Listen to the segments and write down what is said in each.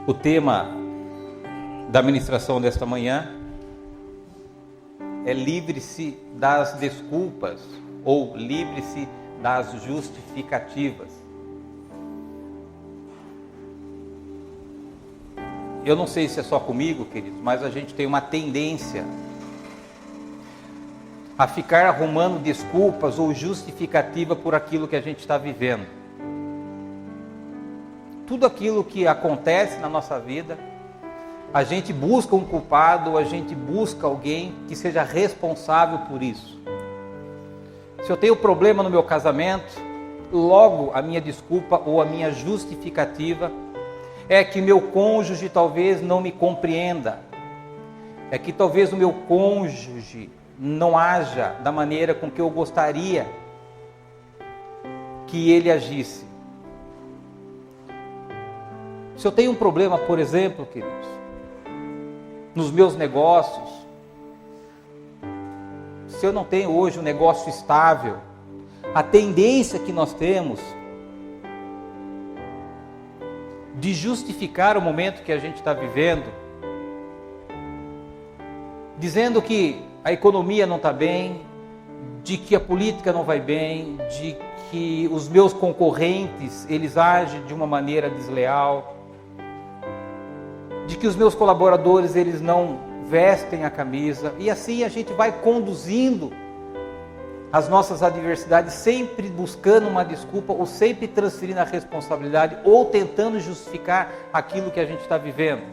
O tema da ministração desta manhã é livre-se das desculpas ou livre-se das justificativas. Eu não sei se é só comigo, queridos, mas a gente tem uma tendência a ficar arrumando desculpas ou justificativa por aquilo que a gente está vivendo. Tudo aquilo que acontece na nossa vida, a gente busca um culpado, a gente busca alguém que seja responsável por isso. Se eu tenho problema no meu casamento, logo a minha desculpa ou a minha justificativa é que meu cônjuge talvez não me compreenda, é que talvez o meu cônjuge não haja da maneira com que eu gostaria que ele agisse. Se eu tenho um problema, por exemplo, queridos, nos meus negócios, se eu não tenho hoje um negócio estável, a tendência que nós temos de justificar o momento que a gente está vivendo, dizendo que a economia não está bem, de que a política não vai bem, de que os meus concorrentes, eles agem de uma maneira desleal, de que os meus colaboradores, eles não vestem a camisa, e assim a gente vai conduzindo as nossas adversidades, sempre buscando uma desculpa, ou sempre transferindo a responsabilidade, ou tentando justificar aquilo que a gente está vivendo.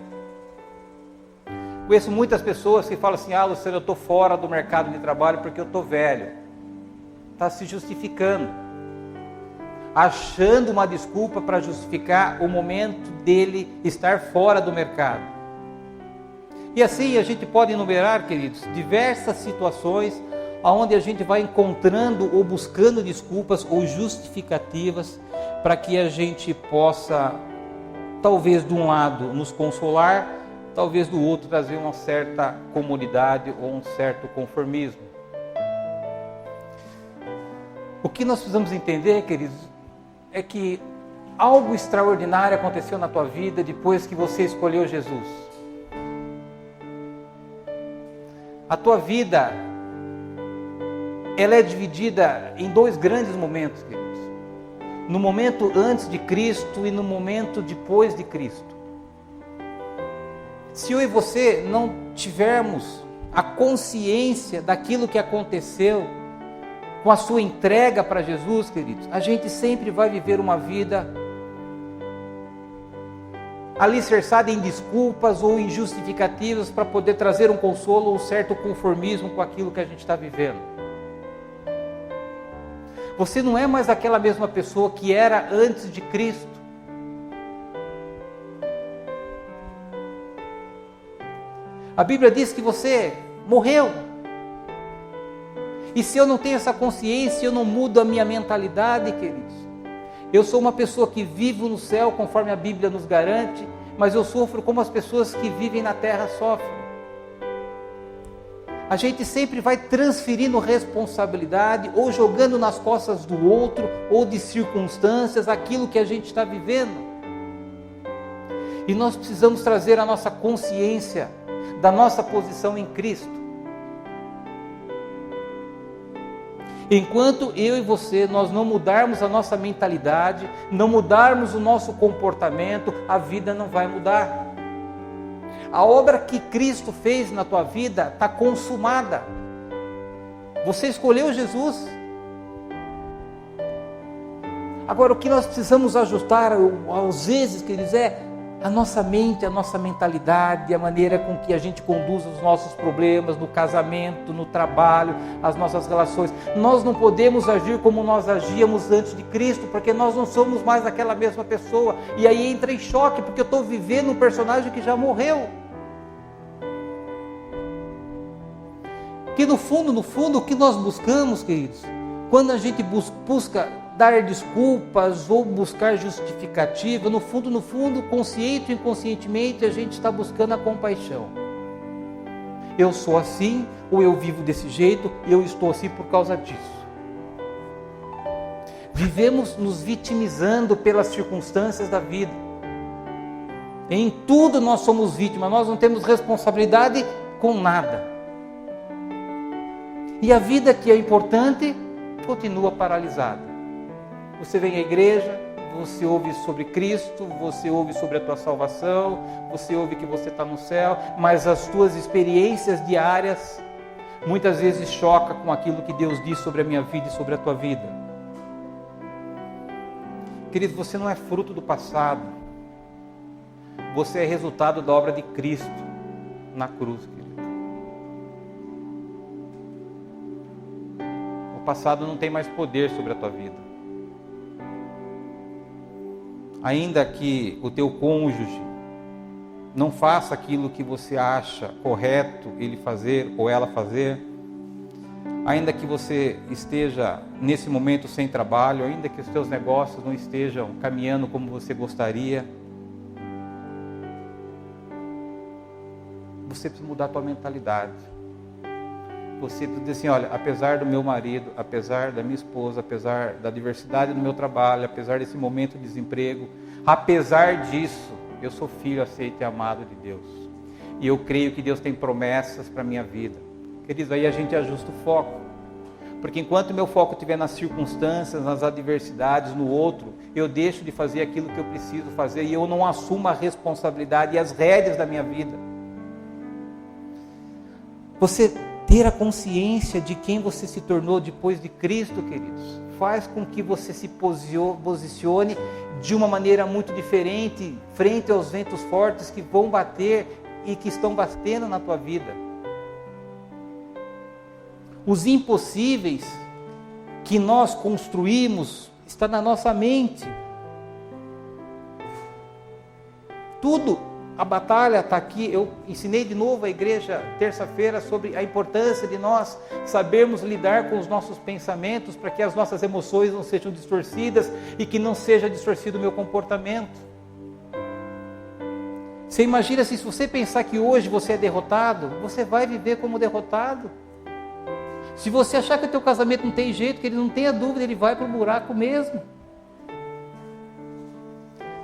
Conheço muitas pessoas que falam assim: Luciano, eu estou fora do mercado de trabalho porque eu estou velho. Está se justificando, achando uma desculpa para justificar o momento dele estar fora do mercado. E assim a gente pode enumerar, queridos, diversas situações onde a gente vai encontrando ou buscando desculpas ou justificativas para que a gente possa, talvez de um lado, nos consolar, talvez do outro trazer uma certa comodidade ou um certo conformismo. O que nós precisamos entender, queridos, é que algo extraordinário aconteceu na tua vida depois que você escolheu Jesus. A tua vida, ela é dividida em dois grandes momentos, queridos. No momento antes de Cristo e no momento depois de Cristo. Se eu e você não tivermos a consciência daquilo que aconteceu com a sua entrega para Jesus, queridos, a gente sempre vai viver uma vida alicerçada em desculpas ou em justificativas para poder trazer um consolo ou um certo conformismo com aquilo que a gente está vivendo. Você não é mais aquela mesma pessoa que era antes de Cristo. A Bíblia diz que você morreu. E se eu não tenho essa consciência, eu não mudo a minha mentalidade, queridos. Eu sou uma pessoa que vivo no céu, conforme a Bíblia nos garante, mas eu sofro como as pessoas que vivem na terra sofrem. A gente sempre vai transferindo responsabilidade, ou jogando nas costas do outro, ou de circunstâncias, aquilo que a gente está vivendo. E nós precisamos trazer a nossa consciência da nossa posição em Cristo. Enquanto eu e você, nós não mudarmos a nossa mentalidade, não mudarmos o nosso comportamento, a vida não vai mudar. A obra que Cristo fez na tua vida está consumada. Você escolheu Jesus. Agora, o que nós precisamos ajustar, às vezes, queridos, é a nossa mente, a nossa mentalidade, a maneira com que a gente conduz os nossos problemas no casamento, no trabalho, as nossas relações. Nós não podemos agir como nós agíamos antes de Cristo, porque nós não somos mais aquela mesma pessoa. E aí entra em choque, porque eu estou vivendo um personagem que já morreu. Que no fundo, o que nós buscamos, queridos, quando a gente busca dar desculpas ou buscar justificativa, no fundo, consciente ou inconscientemente, a gente está buscando a compaixão. Eu sou assim, ou eu vivo desse jeito, e eu estou assim por causa disso. Vivemos nos vitimizando pelas circunstâncias da vida. Em tudo nós somos vítimas, nós não temos responsabilidade com nada. E a vida que é importante continua paralisada. Você vem à igreja, você ouve sobre Cristo, você ouve sobre a tua salvação, você ouve que você está no céu, mas as tuas experiências diárias muitas vezes chocam com aquilo que Deus diz sobre a minha vida e sobre a tua vida. Querido, você não é fruto do passado, você é resultado da obra de Cristo na cruz, querido. O passado não tem mais poder sobre a tua vida. Ainda que o teu cônjuge não faça aquilo que você acha correto ele fazer ou ela fazer, ainda que você esteja nesse momento sem trabalho, ainda que os teus negócios não estejam caminhando como você gostaria, você precisa mudar a tua mentalidade. Você precisa dizer assim, olha, apesar do meu marido, apesar da minha esposa, apesar da diversidade do meu trabalho, apesar desse momento de desemprego, apesar disso, eu sou filho aceito e amado de Deus. E eu creio que Deus tem promessas para a minha vida. Queridos, aí a gente ajusta o foco. Porque enquanto meu foco estiver nas circunstâncias, nas adversidades, no outro, eu deixo de fazer aquilo que eu preciso fazer e eu não assumo a responsabilidade e as rédeas da minha vida. Você ter a consciência de quem você se tornou depois de Cristo, queridos, faz com que você se posicione de uma maneira muito diferente frente aos ventos fortes que vão bater e que estão batendo na tua vida. Os impossíveis que nós construímos está na nossa mente. Tudo. A batalha está aqui. Eu ensinei de novo a igreja terça-feira sobre a importância de nós sabermos lidar com os nossos pensamentos para que as nossas emoções não sejam distorcidas e que não seja distorcido o meu comportamento. Você imagina se você pensar que hoje você é derrotado, você vai viver como derrotado. Se você achar que o teu casamento não tem jeito, que ele não tenha dúvida, ele vai para o buraco mesmo.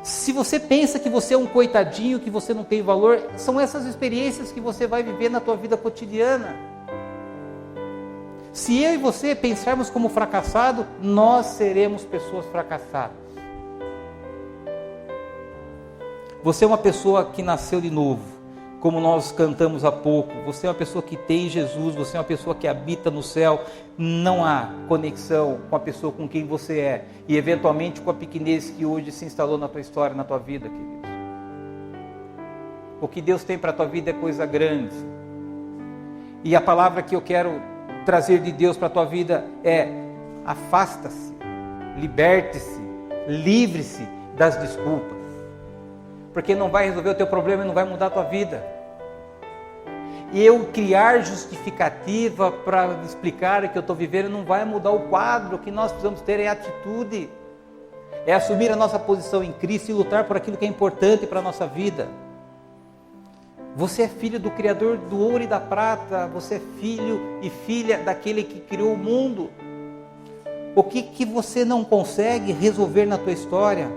Se você pensa que você é um coitadinho, que você não tem valor, são essas experiências que você vai viver na tua vida cotidiana. Se eu e você pensarmos como fracassado, nós seremos pessoas fracassadas. Você é uma pessoa que nasceu de novo, como nós cantamos há pouco. Você é uma pessoa que tem Jesus, você é uma pessoa que habita no céu. Não há conexão com a pessoa com quem você é e eventualmente com a pequenez que hoje se instalou na tua história, na tua vida, queridos. O que Deus tem para a tua vida é coisa grande. E a palavra que eu quero trazer de Deus para a tua vida é: afasta-se, liberte-se, livre-se das desculpas. Porque não vai resolver o teu problema e não vai mudar a tua vida. E eu criar justificativa para explicar o que eu estou vivendo não vai mudar o quadro. O que nós precisamos ter é atitude. É assumir a nossa posição em Cristo e lutar por aquilo que é importante para a nossa vida. Você é filho do Criador do ouro e da prata. Você é filho e filha daquele que criou o mundo. O que você não consegue resolver na tua história?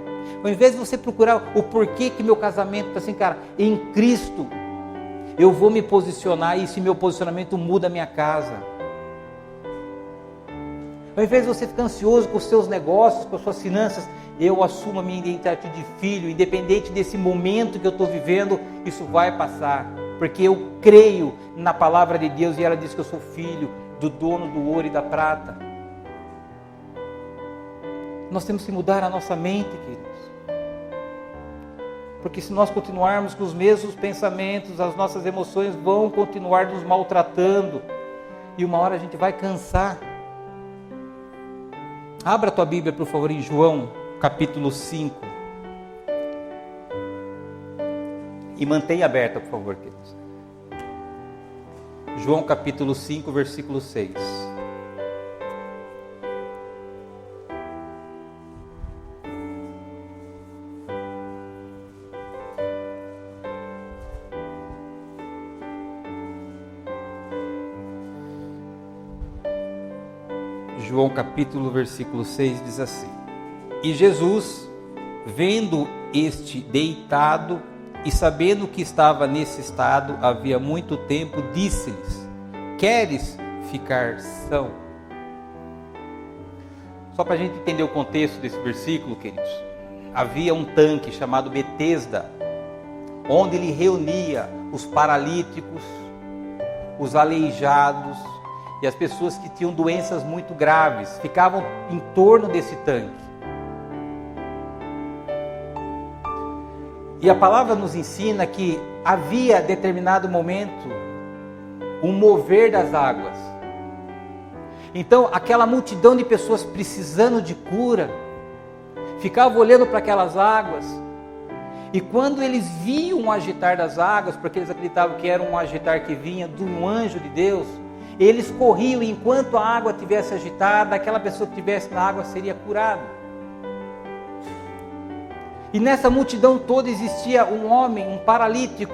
Ao invés de você procurar o porquê que meu casamento está assim, cara, em Cristo, eu vou me posicionar e esse meu posicionamento muda a minha casa. Ao invés de você ficar ansioso com os seus negócios, com as suas finanças, eu assumo a minha identidade de filho, independente desse momento que eu estou vivendo, isso vai passar, porque eu creio na palavra de Deus e ela diz que eu sou filho do dono do ouro e da prata. Nós temos que mudar a nossa mente, queridos. Porque se nós continuarmos com os mesmos pensamentos, as nossas emoções vão continuar nos maltratando. E uma hora a gente vai cansar. Abra a tua Bíblia, por favor, em João, capítulo 5. E mantenha aberta, por favor, queridos. João, capítulo 5, versículo 6. João capítulo versículo 6 diz assim: E Jesus, vendo este deitado, e sabendo que estava nesse estado havia muito tempo, disse-lhes: queres ficar são? Só para a gente entender o contexto desse versículo, queridos, havia um tanque chamado Betesda, onde ele reunia os paralíticos, os aleijados e as pessoas que tinham doenças muito graves, ficavam em torno desse tanque. E a palavra nos ensina que havia determinado momento um mover das águas. Então aquela multidão de pessoas precisando de cura, ficava olhando para aquelas águas, e quando eles viam o agitar das águas, porque eles acreditavam que era um agitar que vinha de um anjo de Deus, eles corriam, e enquanto a água estivesse agitada, aquela pessoa que estivesse na água seria curada. E nessa multidão toda existia um homem, um paralítico,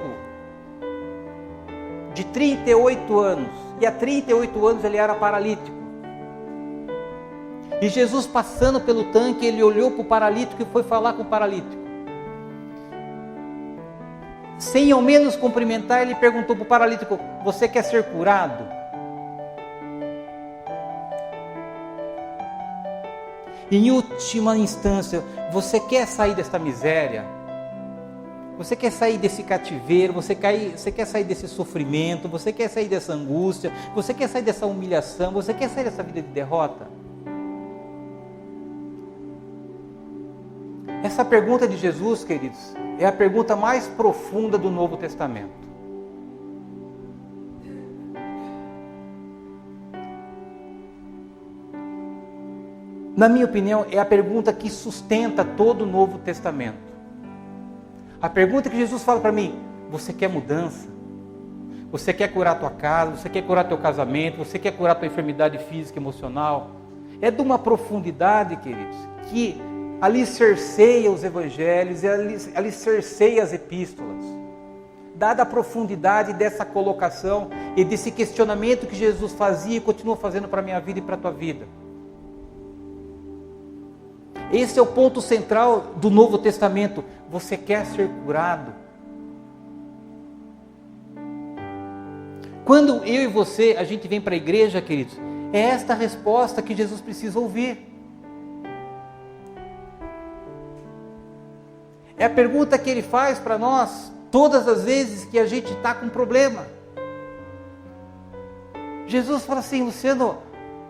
de 38 anos, e há 38 anos ele era paralítico. E Jesus, passando pelo tanque, ele olhou para o paralítico e foi falar com o paralítico. Sem ao menos cumprimentar, ele perguntou para o paralítico: você quer ser curado? Em última instância, você quer sair desta miséria? Você quer sair desse cativeiro? Você quer sair desse sofrimento? Você quer sair dessa angústia? Você quer sair dessa humilhação? Você quer sair dessa vida de derrota? Essa pergunta de Jesus, queridos, é a pergunta mais profunda do Novo Testamento. Na minha opinião, é a pergunta que sustenta todo o Novo Testamento. A pergunta que Jesus fala para mim: você quer mudança? Você quer curar a tua casa? Você quer curar teu casamento? Você quer curar tua enfermidade física e emocional? É de uma profundidade, queridos, que alicerceia os evangelhos e alicerceia as epístolas. Dada a profundidade dessa colocação e desse questionamento que Jesus fazia e continua fazendo para a minha vida e para a tua vida. Esse é o ponto central do Novo Testamento. Você quer ser curado? Quando eu e você, a gente vem para a igreja, queridos, é esta a resposta que Jesus precisa ouvir. É a pergunta que Ele faz para nós todas as vezes que a gente está com problema. Jesus fala assim: Luciano,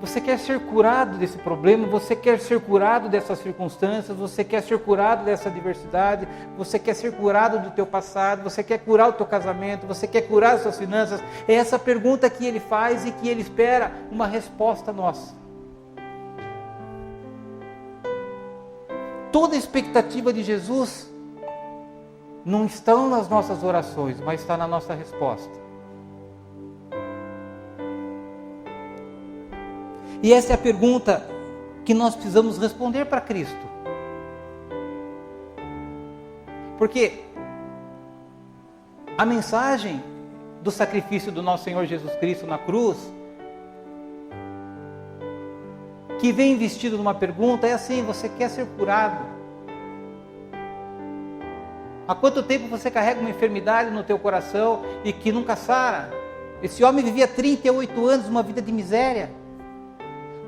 você quer ser curado desse problema? Você quer ser curado dessas circunstâncias? Você quer ser curado dessa adversidade? Você quer ser curado do teu passado? Você quer curar o teu casamento? Você quer curar as suas finanças? É essa pergunta que Ele faz e que Ele espera uma resposta nossa. Toda a expectativa de Jesus não está nas nossas orações, mas está na nossa resposta. E essa é a pergunta que nós precisamos responder para Cristo. Porque a mensagem do sacrifício do nosso Senhor Jesus Cristo na cruz, que vem investido numa pergunta, é assim: você quer ser curado? Há quanto tempo você carrega uma enfermidade no teu coração e que nunca sara? Esse homem vivia 38 anos, uma vida de miséria.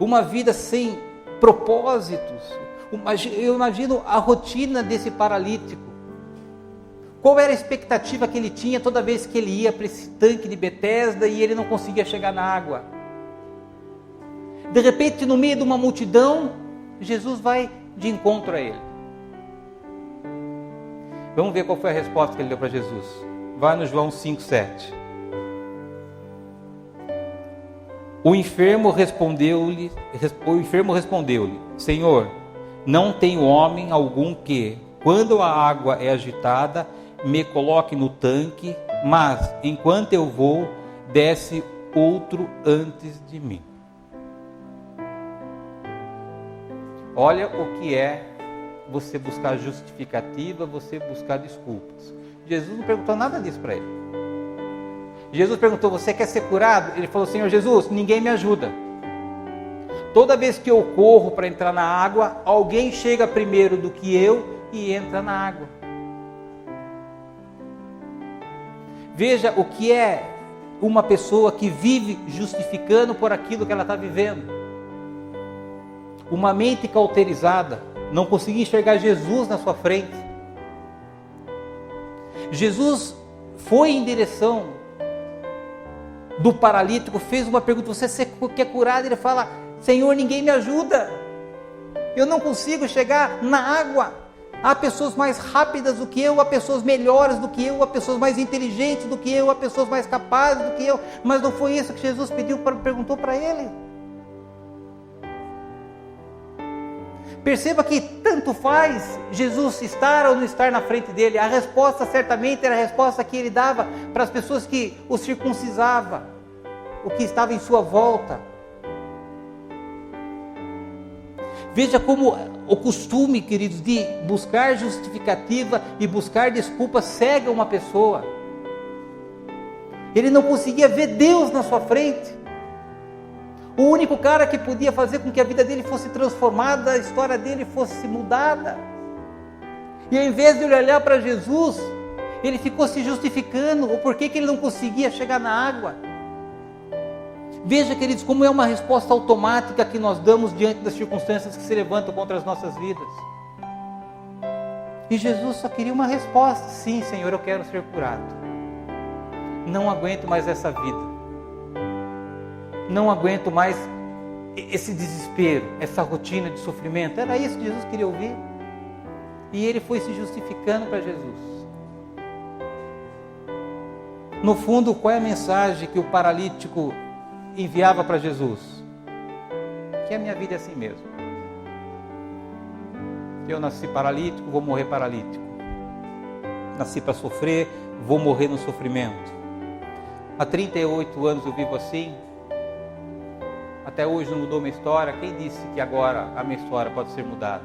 Uma vida sem propósitos. Eu imagino a rotina desse paralítico. Qual era a expectativa que ele tinha toda vez que ele ia para esse tanque de Betesda e ele não conseguia chegar na água? De repente, no meio de uma multidão, Jesus vai de encontro a ele. Vamos ver qual foi a resposta que ele deu para Jesus. Vai no João 5,7. O enfermo respondeu-lhe: Senhor, não tenho homem algum que, quando a água é agitada, me coloque no tanque, mas enquanto eu vou, desce outro antes de mim. Olha o que é você buscar justificativa, você buscar desculpas. Jesus não perguntou nada disso para ele. Jesus perguntou: você quer ser curado? Ele falou: Senhor Jesus, ninguém me ajuda. Toda vez que eu corro para entrar na água, alguém chega primeiro do que eu e entra na água. Veja o que é uma pessoa que vive justificando por aquilo que ela está vivendo. Uma mente cauterizada, não conseguia enxergar Jesus na sua frente. Jesus foi em direção do paralítico, fez uma pergunta: você quer curado? Ele fala: Senhor, ninguém me ajuda, eu não consigo chegar na água. Há pessoas mais rápidas do que eu, há pessoas melhores do que eu, há pessoas mais inteligentes do que eu, há pessoas mais capazes do que eu. Mas não foi isso que Jesus perguntou para ele. Perceba que tanto faz Jesus estar ou não estar na frente dele. A resposta certamente era a resposta que ele dava para as pessoas que o circuncisava, o que estava em sua volta. Veja como o costume, queridos, de buscar justificativa e buscar desculpa cega uma pessoa. Ele não conseguia ver Deus na sua frente. O único cara que podia fazer com que a vida dele fosse transformada, a história dele fosse mudada. E ao invés de ele olhar para Jesus, ele ficou se justificando o porquê que ele não conseguia chegar na água. Veja, queridos, como é uma resposta automática que nós damos diante das circunstâncias que se levantam contra as nossas vidas. E Jesus só queria uma resposta: sim, Senhor, eu quero ser curado. Não aguento mais essa vida. Não aguento mais esse desespero, essa rotina de sofrimento. Era isso que Jesus queria ouvir. E ele foi se justificando para Jesus. No fundo, qual é a mensagem que o paralítico enviava para Jesus? Que a minha vida é assim mesmo. Eu nasci paralítico, vou morrer paralítico. Nasci para sofrer, vou morrer no sofrimento. Há 38 anos eu vivo assim. Até hoje não mudou minha história. Quem disse que agora a minha história pode ser mudada?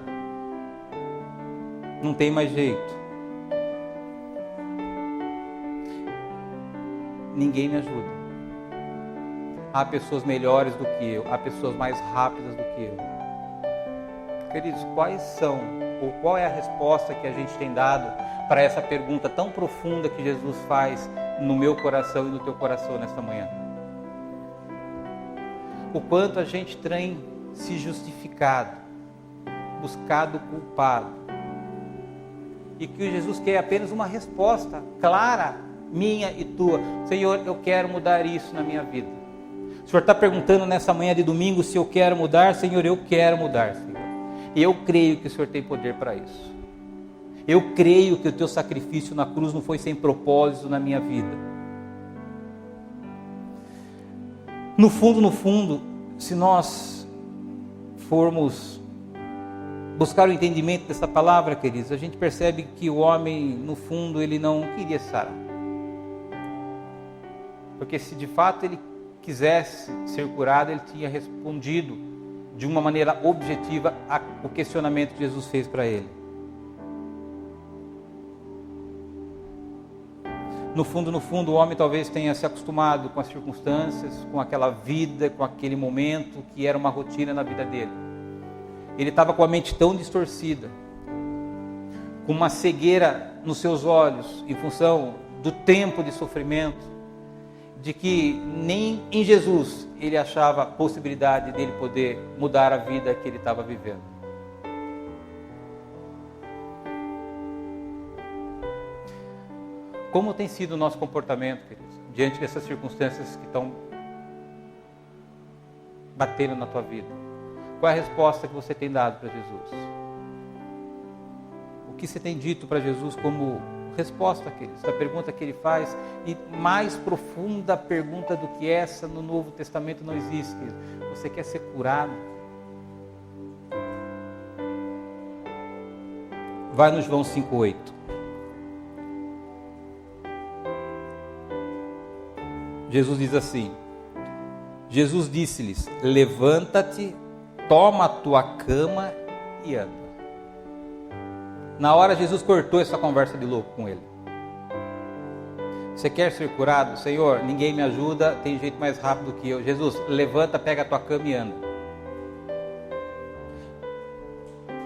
Não tem mais jeito. Ninguém me ajuda. Há pessoas melhores do que eu, há pessoas mais rápidas do que eu. Queridos, quais são, ou qual é a resposta que a gente tem dado para essa pergunta tão profunda que Jesus faz no meu coração e no teu coração nesta manhã? O quanto a gente tem se justificado, buscado o culpado, e que Jesus quer apenas uma resposta clara, minha e tua: Senhor, eu quero mudar isso na minha vida. O Senhor está perguntando nessa manhã de domingo se eu quero mudar. Senhor, eu quero mudar, Senhor. E eu creio que o Senhor tem poder para isso. Eu creio que o teu sacrifício na cruz não foi sem propósito na minha vida. No fundo, se nós formos buscar o entendimento dessa palavra, queridos, a gente percebe que o homem, no fundo, ele não queria sarar. Porque se de fato ele quisesse ser curado, ele tinha respondido de uma maneira objetiva ao questionamento que Jesus fez para ele. No fundo, o homem talvez tenha se acostumado com as circunstâncias, com aquela vida, com aquele momento que era uma rotina na vida dele. Ele estava com a mente tão distorcida, com uma cegueira nos seus olhos, em função do tempo de sofrimento, de que nem em Jesus ele achava a possibilidade dele poder mudar a vida que ele estava vivendo. Como tem sido o nosso comportamento, queridos, diante dessas circunstâncias que estão batendo na tua vida? Qual é a resposta que você tem dado para Jesus? O que você tem dito para Jesus como resposta, queridos? A pergunta que ele faz, e mais profunda pergunta do que essa no Novo Testamento não existe, queridos. Você quer ser curado? Vai no João 5,8. Jesus diz assim: Jesus disse-lhes: levanta-te, toma a tua cama e anda. Na hora Jesus cortou essa conversa de louco com ele. Você quer ser curado? Senhor, ninguém me ajuda, tem jeito mais rápido que eu. Jesus, levanta, pega a tua cama e anda.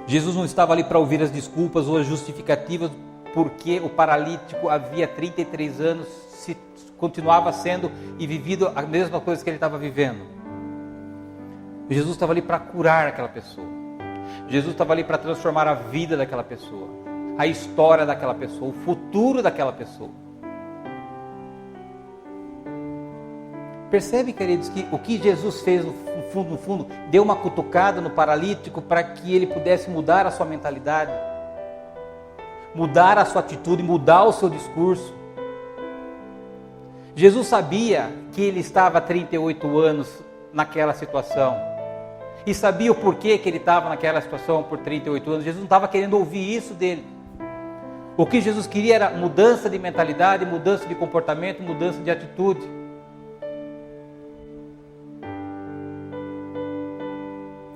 Jesus não estava ali para ouvir as desculpas ou as justificativas porque o paralítico havia 33 anos se continuava sendo e vivido a mesma coisa que ele estava vivendo. Jesus estava ali para curar aquela pessoa. Jesus estava ali para transformar a vida daquela pessoa, a história daquela pessoa, o futuro daquela pessoa. Percebe, queridos, que o que Jesus fez no fundo, deu uma cutucada no paralítico para que ele pudesse mudar a sua mentalidade, mudar a sua atitude, mudar o seu discurso. Jesus sabia que ele estava há 38 anos naquela situação, e sabia o porquê que ele estava naquela situação por 38 anos. Jesus não estava querendo ouvir isso dele. O que Jesus queria era mudança de mentalidade, mudança de comportamento, mudança de atitude.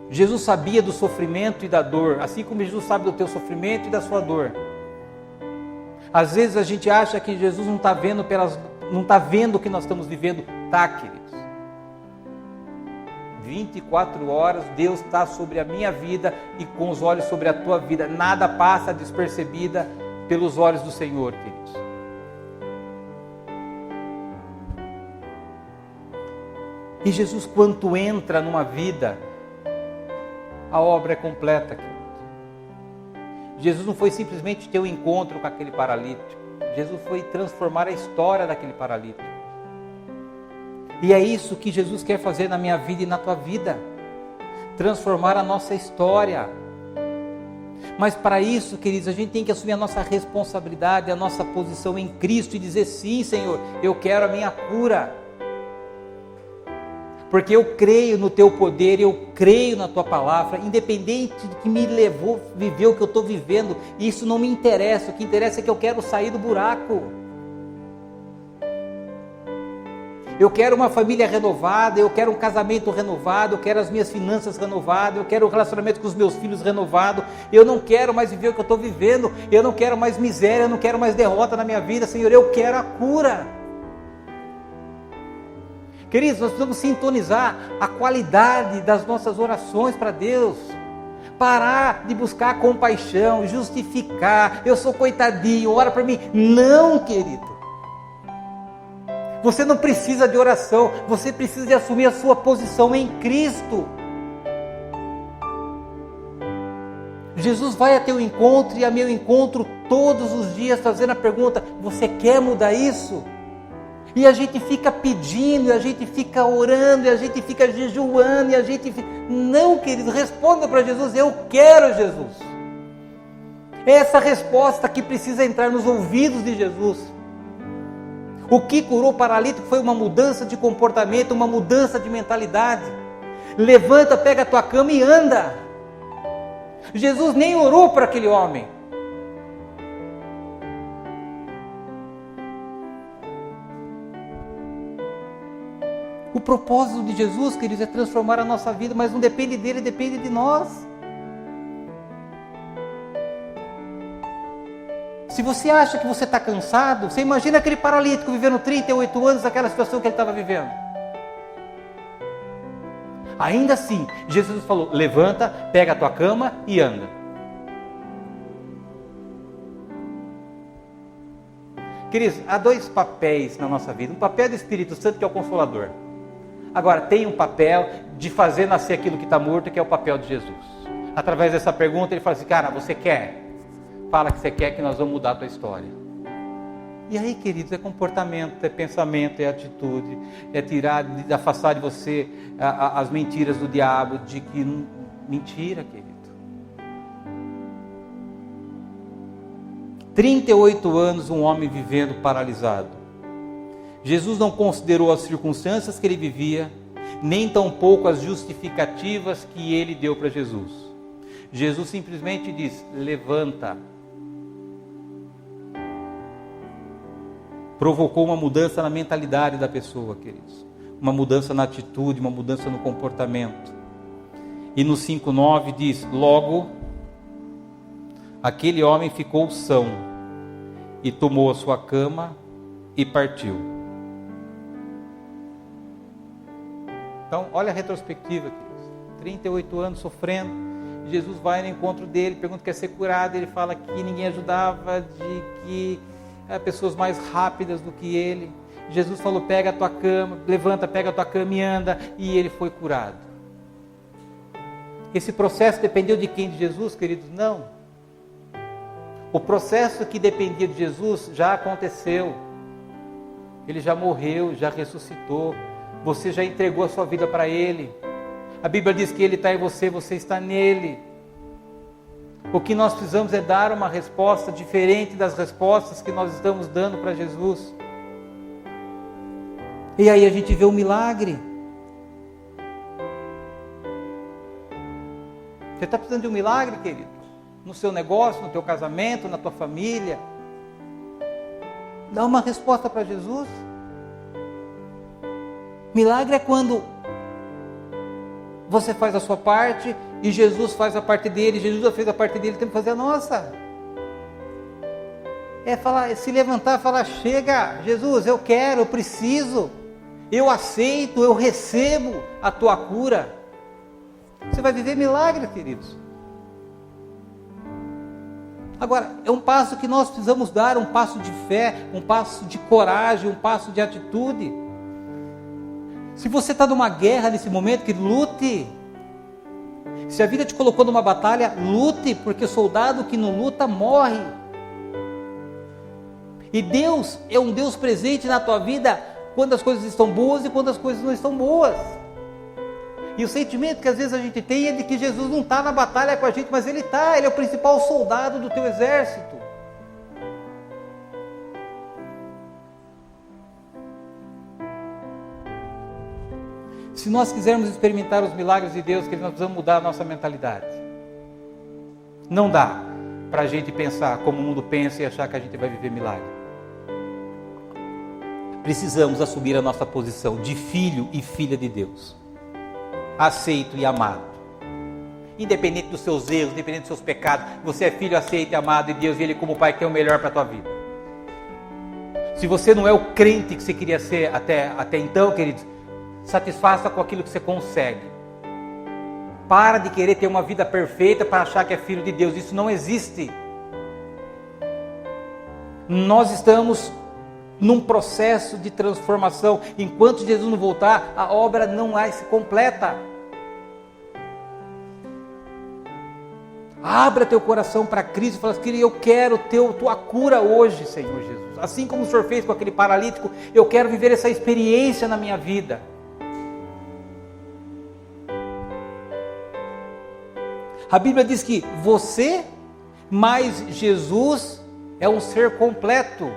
Jesus sabia do sofrimento e da dor, assim como Jesus sabe do teu sofrimento e da sua dor. Às vezes a gente acha que Jesus não está vendo o que nós estamos vivendo. Tá, queridos. 24 horas Deus está sobre a minha vida e com os olhos sobre a tua vida. Nada passa despercebida pelos olhos do Senhor, queridos. E Jesus, quando entra numa vida, a obra é completa, querido. Jesus não foi simplesmente ter um encontro com aquele paralítico. Jesus foi transformar a história daquele paralítico. E é isso que Jesus quer fazer na minha vida e na tua vida. Transformar a nossa história. Mas para isso, queridos, a gente tem que assumir a nossa responsabilidade, a nossa posição em Cristo e dizer: sim, Senhor, eu quero a minha cura. Porque eu creio no teu poder, eu creio na tua palavra, independente de que me levou a viver o que eu estou vivendo, isso não me interessa. O que interessa é que eu quero sair do buraco. Eu quero uma família renovada, eu quero um casamento renovado, eu quero as minhas finanças renovadas, eu quero um relacionamento com os meus filhos renovado. Eu não quero mais viver o que eu estou vivendo, eu não quero mais miséria, eu não quero mais derrota na minha vida, Senhor, eu quero a cura. Queridos, nós precisamos sintonizar a qualidade das nossas orações para Deus. Parar de buscar compaixão, justificar, eu sou coitadinho, ora para mim. Não, querido. Você não precisa de oração, você precisa de assumir a sua posição em Cristo. Jesus vai a teu encontro e a meu encontro todos os dias fazendo a pergunta: você quer mudar isso? E a gente fica pedindo, e a gente fica orando, e a gente fica jejuando, e a gente fica... Não, querido, responda para Jesus: eu quero Jesus. É essa resposta que precisa entrar nos ouvidos de Jesus. O que curou o paralítico foi uma mudança de comportamento, uma mudança de mentalidade. Levanta, pega a tua cama e anda. Jesus nem orou para aquele homem. O propósito de Jesus, queridos, é transformar a nossa vida, mas não depende dele, depende de nós. Se você acha que você está cansado, você imagina aquele paralítico vivendo 38 anos naquela situação que ele estava vivendo. Ainda assim, Jesus falou: levanta, pega a tua cama e anda. Queridos, há dois papéis na nossa vida. Um papel do Espírito Santo, que é o Consolador. Agora, tem um papel de fazer nascer aquilo que está morto, que é o papel de Jesus. Através dessa pergunta, ele fala assim: cara, você quer? Fala que você quer, que nós vamos mudar a tua história. E aí, queridos, é comportamento, é pensamento, é atitude, é tirar, afastar de você as mentiras do diabo, de que mentira, querido. 38 anos um homem vivendo paralisado. Jesus não considerou as circunstâncias que ele vivia, nem tampouco as justificativas que ele deu para Jesus. Jesus simplesmente diz: levanta. Provocou uma mudança na mentalidade da pessoa, queridos. Uma mudança na atitude, uma mudança no comportamento. E no 5:9 diz: logo, aquele homem ficou são, e tomou a sua cama e partiu. Então, olha a retrospectiva, queridos. 38 anos sofrendo. Jesus vai no encontro dele, pergunta que quer ser curado. Ele fala que ninguém ajudava, de que pessoas mais rápidas do que ele. Jesus falou, pega a tua cama, levanta, pega a tua cama e anda, e ele foi curado. Esse processo dependeu de quem? De Jesus, queridos? Não. O processo que dependia de Jesus já aconteceu. Ele já morreu, já ressuscitou. Você já entregou a sua vida para Ele. A Bíblia diz que Ele está em você, você está nele. O que nós precisamos é dar uma resposta diferente das respostas que nós estamos dando para Jesus. E aí a gente vê o milagre. Você está precisando de um milagre, querido? No seu negócio, no teu casamento, na tua família? Dá uma resposta para Jesus. Milagre é quando você faz a sua parte e Jesus faz a parte dele. Jesus já fez a parte dele, tem que fazer a nossa. É falar, é se levantar e falar, chega, Jesus, eu quero, eu preciso, eu aceito, eu recebo a tua cura. Você vai viver milagre, queridos. Agora, é um passo que nós precisamos dar, um passo de fé, um passo de coragem, um passo de atitude. Se você está numa guerra nesse momento, que lute. Se a vida te colocou numa batalha, lute, porque o soldado que não luta morre. E Deus é um Deus presente na tua vida quando as coisas estão boas e quando as coisas não estão boas. E o sentimento que às vezes a gente tem é de que Jesus não está na batalha com a gente, mas Ele está, Ele é o principal soldado do teu exército. Se nós quisermos experimentar os milagres de Deus, que nós precisamos mudar a nossa mentalidade. Não dá para a gente pensar como o mundo pensa e achar que a gente vai viver milagre. Precisamos assumir a nossa posição de filho e filha de Deus. Aceito e amado. Independente dos seus erros, independente dos seus pecados, você é filho aceito e amado de Deus e Ele como Pai quer o melhor para a tua vida. Se você não é o crente que você queria ser até então, queridos, satisfaça com aquilo que você consegue. Para de querer ter uma vida perfeita para achar que é filho de Deus. Isso não existe. Nós estamos num processo de transformação. Enquanto Jesus não voltar, a obra não vai se completa. Abra teu coração para Cristo e fala assim, eu quero tua cura hoje, Senhor Jesus. Assim como o Senhor fez com aquele paralítico, eu quero viver essa experiência na minha vida. A Bíblia diz que você mais Jesus é um ser completo.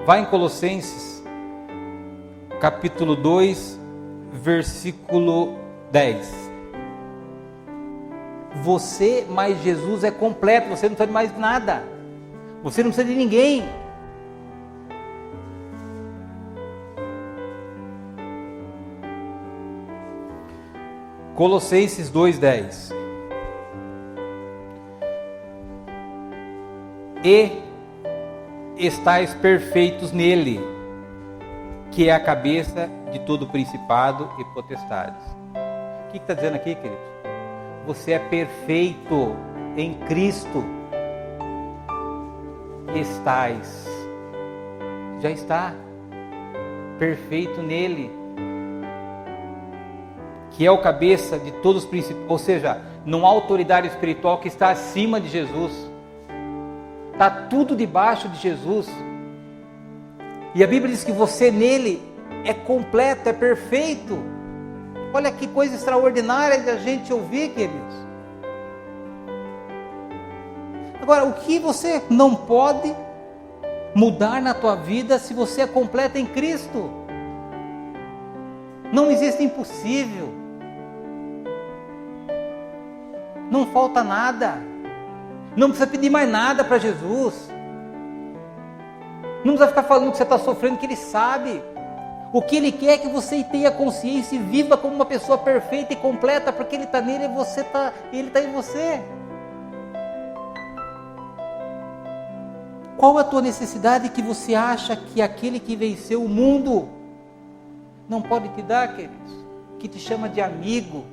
Vai em Colossenses, capítulo 2, versículo 10. Você mais Jesus é completo, você não precisa de mais nada. Você não precisa de ninguém. Colossenses 2:10. E estais perfeitos nele, que é a cabeça de todo principado e potestades. O que está dizendo aqui, queridos? Você é perfeito em Cristo. Estais. Já está perfeito nele, que é o cabeça de todos os principados, ou seja, não há autoridade espiritual que está acima de Jesus. Está tudo debaixo de Jesus. E a Bíblia diz que você nele é completo, é perfeito. Olha que coisa extraordinária de a gente ouvir, queridos. Agora, o que você não pode mudar na tua vida se você é completo em Cristo? Não existe impossível. Não falta nada. Não precisa pedir mais nada para Jesus. Não precisa ficar falando que você está sofrendo, que Ele sabe. O que Ele quer é que você tenha consciência e viva como uma pessoa perfeita e completa, porque Ele está nele e Ele está em você. Qual a tua necessidade que você acha que aquele que venceu o mundo não pode te dar, queridos? Que te chama de amigo.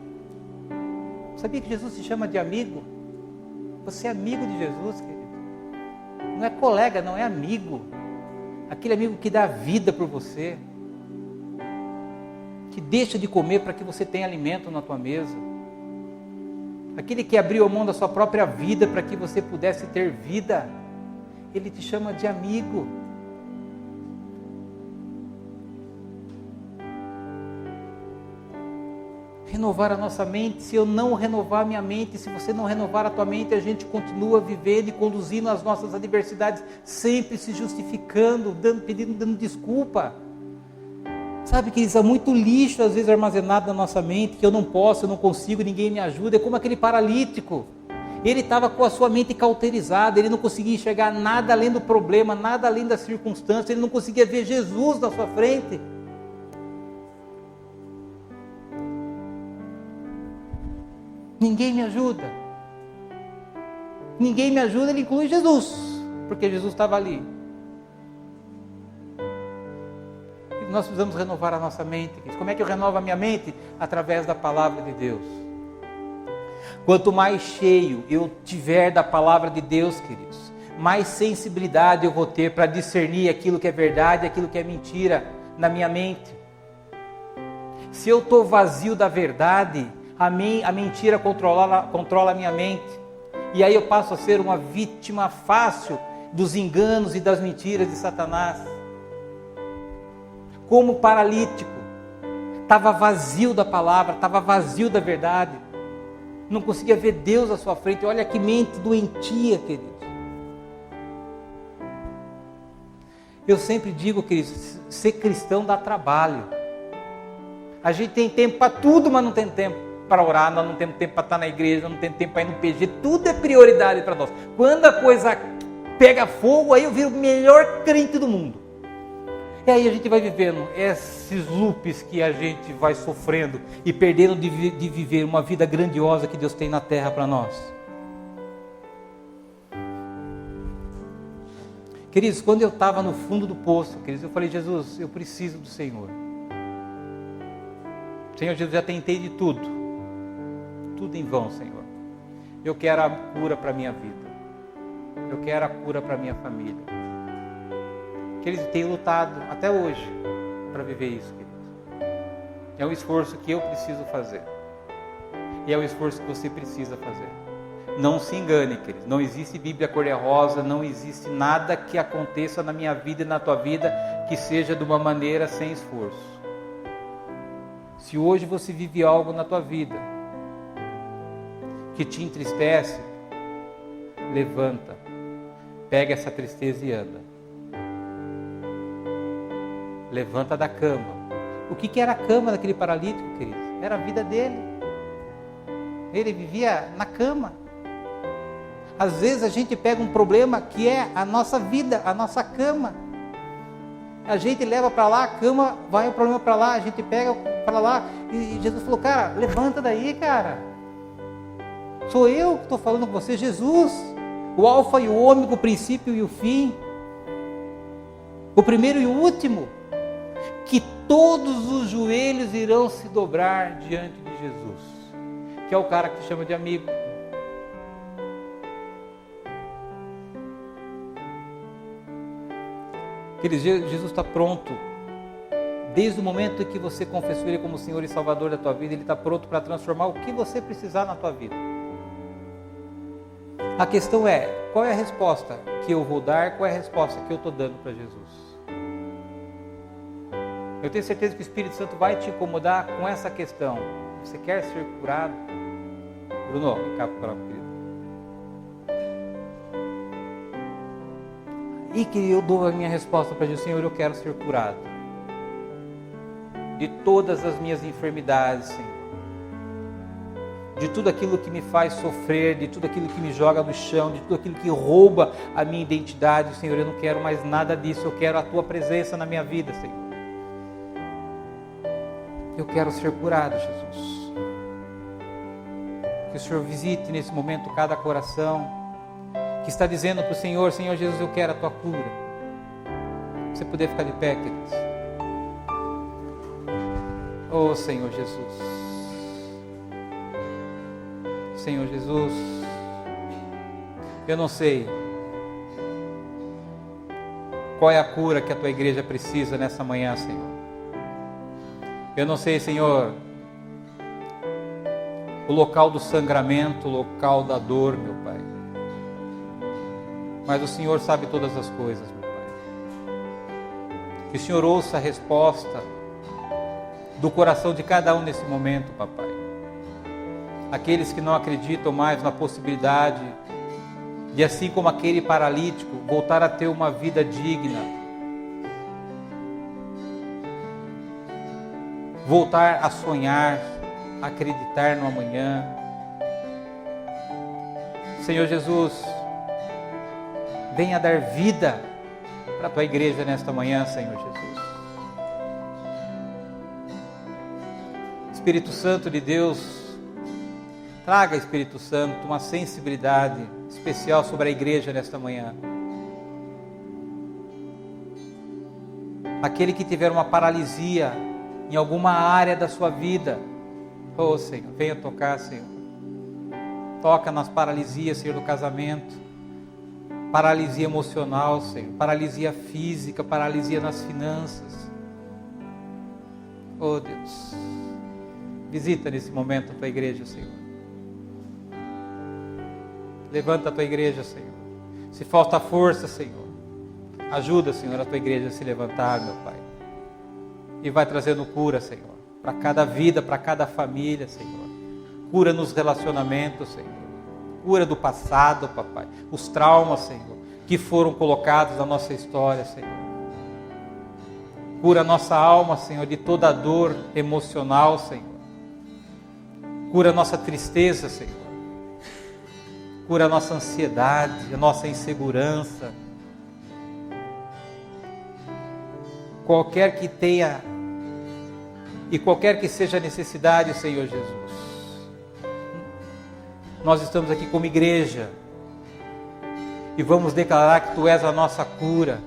Sabia que Jesus te chama de amigo? Você é amigo de Jesus, querido. Não é colega, não é amigo. aquele amigo que dá vida por você, que deixa de comer para que você tenha alimento na tua mesa, aquele que abriu a mão da sua própria vida para que você pudesse ter vida, ele te chama de amigo. Renovar a nossa mente. Se eu não renovar a minha mente, se você não renovar a tua mente, a gente continua vivendo e conduzindo as nossas adversidades, sempre se justificando, dando desculpa. Sabe, queridos, há muito lixo às vezes armazenado na nossa mente, que eu não posso, eu não consigo, ninguém me ajuda. É como aquele paralítico. Ele estava com a sua mente cauterizada, ele não conseguia enxergar nada além do problema, nada além da circunstância, ele não conseguia ver Jesus na sua frente. Ninguém me ajuda. Ninguém me ajuda, ele inclui Jesus, porque Jesus estava ali. E nós precisamos renovar a nossa mente. Como é que eu renovo a minha mente? Através da palavra de Deus. Quanto mais cheio eu tiver da palavra de Deus, queridos, mais sensibilidade eu vou ter para discernir aquilo que é verdade e aquilo que é mentira na minha mente. Se eu estou vazio da verdade, a mentira controla a minha mente. E aí eu passo a ser uma vítima fácil dos enganos e das mentiras de Satanás. Como paralítico, estava vazio da palavra, estava vazio da verdade. Não conseguia ver Deus à sua frente. Olha que mente doentia, queridos. Eu sempre digo, queridos, ser cristão dá trabalho. A gente tem tempo para tudo, mas não tem tempo para orar, nós não temos tempo para estar na igreja, não temos tempo para ir no PG, tudo é prioridade para nós. Quando a coisa pega fogo, aí eu viro o melhor crente do mundo. E aí a gente vai vivendo esses loops que a gente vai sofrendo e perdendo de viver uma vida grandiosa que Deus tem na terra para nós. Queridos, quando eu estava no fundo do poço, queridos, eu falei, Jesus, eu preciso do Senhor. Senhor Jesus, já tentei de tudo. Tudo em vão, Senhor. Eu quero a cura para a minha vida. Eu quero a cura para a minha família. Queridos, tenho lutado até hoje para viver isso, queridos. É um esforço que eu preciso fazer. E é um esforço que você precisa fazer. Não se engane, queridos. Não existe Bíblia cor-de-rosa, não existe nada que aconteça na minha vida e na tua vida que seja de uma maneira sem esforço. Se hoje você vive algo na tua vida que te entristece, levanta, pega essa tristeza e anda. Levanta da cama. O que era a cama daquele paralítico, queridos? Era a vida dele. Ele vivia na cama. Às vezes a gente pega um problema que é a nossa vida, a nossa cama. A gente leva para lá, a cama, vai o problema para lá, a gente pega para lá. E Jesus falou, cara, levanta daí, cara. Sou eu que estou falando com você, Jesus, o alfa e o ômega, o princípio e o fim, o primeiro e o último, que todos os joelhos irão se dobrar diante de Jesus, que é o cara que te chama de amigo. Jesus está pronto, desde o momento em que você confessou Ele como Senhor e Salvador da tua vida, Ele está pronto para transformar o que você precisar na tua vida. A questão é, qual é a resposta que eu vou dar, qual é a resposta que eu estou dando para Jesus? Eu tenho certeza que o Espírito Santo vai te incomodar com essa questão. Você quer ser curado? Bruno, vem cá para o querido. E que eu dou a minha resposta para Jesus, Senhor, eu quero ser curado de todas as minhas enfermidades, Senhor. De tudo aquilo que me faz sofrer, de tudo aquilo que me joga no chão, de tudo aquilo que rouba a minha identidade, Senhor, eu não quero mais nada disso, eu quero a Tua presença na minha vida, Senhor. Eu quero ser curado, Jesus. Que o Senhor visite nesse momento cada coração que está dizendo para o Senhor, Senhor Jesus, eu quero a Tua cura. Você poder ficar de pé, queridos. Oh, Senhor Jesus. Senhor Jesus, eu não sei Qual é a cura que a tua igreja precisa nessa manhã, Senhor? Eu não sei, Senhor, o local do sangramento, o local da dor, meu Pai. Mas o Senhor sabe todas as coisas, meu Pai. Que o Senhor ouça a resposta do coração de cada um nesse momento, Papai. Aqueles que não acreditam mais na possibilidade de, assim como aquele paralítico, voltar a ter uma vida digna, voltar a sonhar, a acreditar no amanhã. Senhor Jesus, venha dar vida para a tua igreja nesta manhã, Senhor Jesus. Espírito Santo de Deus, traga, Espírito Santo, uma sensibilidade especial sobre a igreja nesta manhã. Aquele que tiver uma paralisia em alguma área da sua vida, oh Senhor, venha tocar, Senhor. Toca nas paralisias, Senhor, do casamento, paralisia emocional, Senhor, paralisia física, paralisia nas finanças. Oh Deus, visita nesse momento a tua igreja, Senhor. Levanta a tua igreja, Senhor. Se falta força, Senhor, ajuda, Senhor, a tua igreja a se levantar, meu Pai. E vai trazendo cura, Senhor, para cada vida, para cada família, Senhor. Cura nos relacionamentos, Senhor. Cura do passado, Papai. Os traumas, Senhor, que foram colocados na nossa história, Senhor. Cura a nossa alma, Senhor, de toda a dor emocional, Senhor. Cura a nossa tristeza, Senhor. Cura a nossa ansiedade, a nossa insegurança. Qualquer que tenha e qualquer que seja a necessidade, Senhor Jesus, nós estamos aqui como igreja e vamos declarar que Tu és a nossa cura,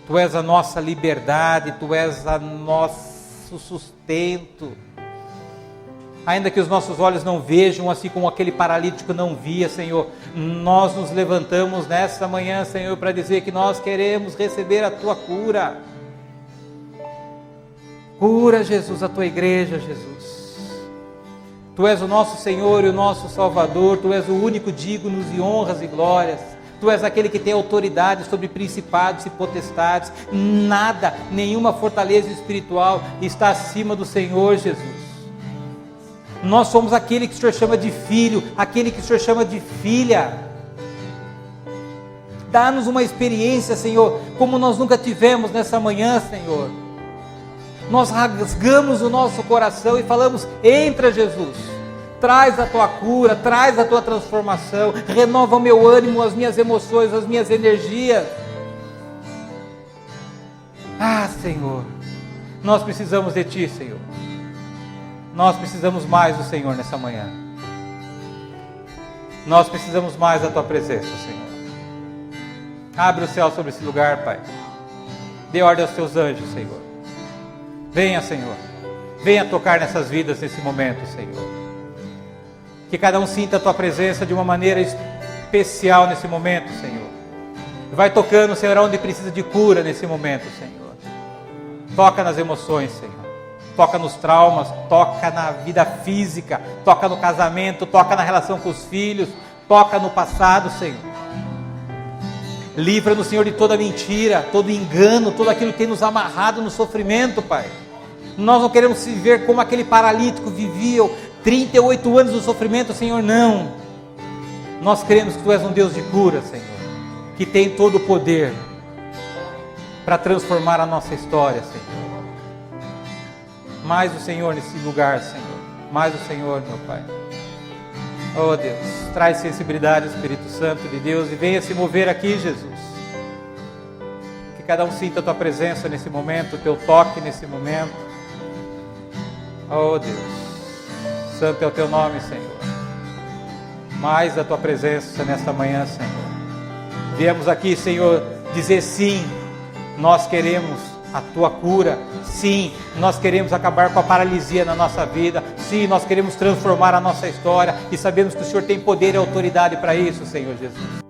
Tu és a nossa liberdade, Tu és o nosso sustento. Ainda que os nossos olhos não vejam, assim como aquele paralítico não via, Senhor, nós nos levantamos nesta manhã, Senhor, para dizer que nós queremos receber a Tua cura. Cura, Jesus, a Tua igreja, Jesus. Tu és o nosso Senhor e o nosso Salvador, Tu és o único digno de honras e glórias. Tu és aquele que tem autoridade sobre principados e potestades. Nada, nenhuma fortaleza espiritual está acima do Senhor, Jesus. Nós somos aquele que o Senhor chama de filho, aquele que o Senhor chama de filha. Dá-nos uma experiência, Senhor, como nós nunca tivemos nessa manhã, Senhor. Nós rasgamos o nosso coração e falamos: entra, Jesus, traz a Tua cura, traz a Tua transformação, renova o meu ânimo, as minhas emoções, as minhas energias. Ah, Senhor, nós precisamos de Ti, Senhor. Nós precisamos mais do Senhor nessa manhã. Nós precisamos mais da Tua presença, Senhor. Abre o céu sobre esse lugar, Pai. Dê ordem aos Teus anjos, Senhor. Venha, Senhor. Venha tocar nessas vidas nesse momento, Senhor. Que cada um sinta a Tua presença de uma maneira especial nesse momento, Senhor. Vai tocando, Senhor, onde precisa de cura nesse momento, Senhor. Toca nas emoções, Senhor. Toca nos traumas, toca na vida física, toca no casamento, toca na relação com os filhos, toca no passado, Senhor. Livra-nos, Senhor, de toda mentira, todo engano, tudo aquilo que tem nos amarrado no sofrimento, Pai. Nós não queremos viver como aquele paralítico vivia 38 anos no sofrimento, Senhor, não. Nós queremos que Tu és um Deus de cura, Senhor, que tem todo o poder para transformar a nossa história, Senhor. Mais o Senhor nesse lugar, Senhor. Mais o Senhor, meu Pai. Oh Deus, traz sensibilidade, Espírito Santo de Deus, e venha se mover aqui, Jesus. Que cada um sinta a Tua presença nesse momento, o Teu toque nesse momento. Oh Deus, santo é o Teu nome, Senhor. Mais da Tua presença nesta manhã, Senhor. Viemos aqui, Senhor, dizer sim, nós queremos a Tua cura. Sim, nós queremos acabar com a paralisia na nossa vida. Sim, nós queremos transformar a nossa história. E sabemos que o Senhor tem poder e autoridade para isso, Senhor Jesus.